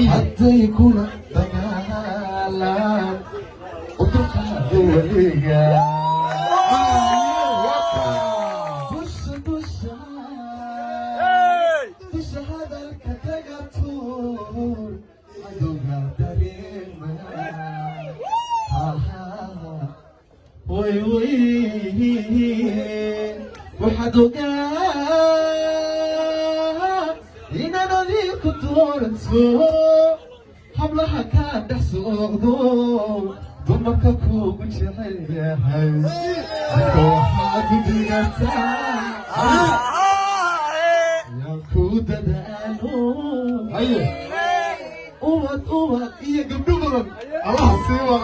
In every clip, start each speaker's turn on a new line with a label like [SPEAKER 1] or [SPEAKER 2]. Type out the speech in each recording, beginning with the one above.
[SPEAKER 1] حتى يكون دجالا وتقع دوليا بش هذا الكتاكاتور عدونا دارينا وي وي وحدوكا إنا نذيك تورنسو حملها كان تحسوغدو دمك كوب شحية هاي كوحات بيغتا يا كودة دانو أيه أوات إيه قبل الله سيوا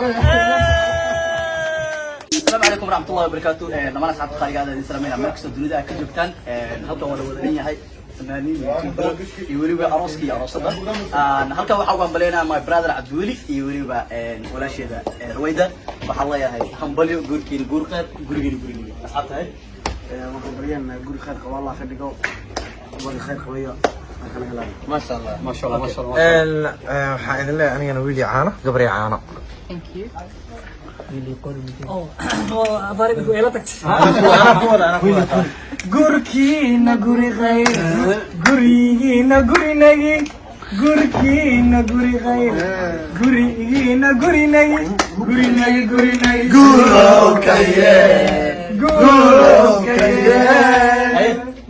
[SPEAKER 2] السلام عليكم ورحمة الله وبركاته. نمان أصحاب الخارج هذا الإسلامي مركز الدنيا كجبتان هلكا ولا ودنيا هاي فنانين يوريوا أروسكي أروسدا هلكا وحاول بلينا my brother عبدولي يوريوا ولا شيء ذا رويدا وحلا يا هاي همبليو جوركين جورخير جورجين أصحاب هاي
[SPEAKER 3] وقبريان جور خير والله خديكوا وقبر خير خويا
[SPEAKER 2] ما شاء الله ما شاء الله ما شاء الله.
[SPEAKER 3] waxaan idin leeyahay anigana wiil caano gabar caano
[SPEAKER 4] Thank you.
[SPEAKER 3] gurkiina guri khayr gurigiina guri nagi gurkiina guri khayr gurigiina guri nagi guri nagi guri nagi
[SPEAKER 1] gurowkaye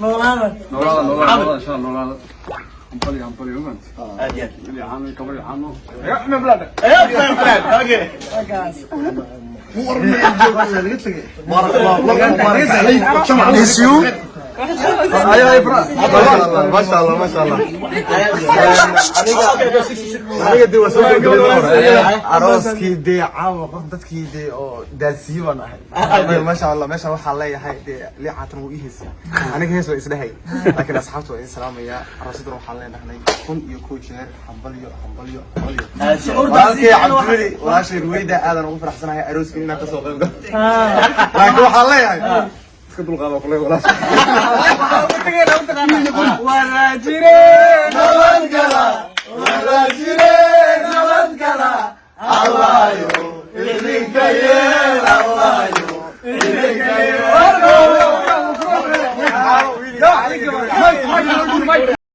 [SPEAKER 3] noolada
[SPEAKER 5] إن شاء الله نولاد أمبلي ومنت
[SPEAKER 2] أديان
[SPEAKER 5] اللي عامل كبري عنه
[SPEAKER 2] من بلادك من بلاد أوكي
[SPEAKER 1] ما شاء الله ما شاء الله
[SPEAKER 3] arooskii dee caawa qof dadkii dee oo daalsiyo baan ahay ma sha Allah meesha waxa leeyahay dee liicatan uu ihis aniga hees waa isdhahay laakiin asxaabtu waa in salaamaya aroosaduna waxaan leenahay kun iyo koo jeer hambalyo abduli walaashay ruwayda aadan ugu faraxsanahay arooskii inaan ka soo qayb galo laakiin waxaan leeyahay iska dulqaado kulay walaashay wala jireen nabad gala Allah yo idinka yeel Allah yo idinka yeel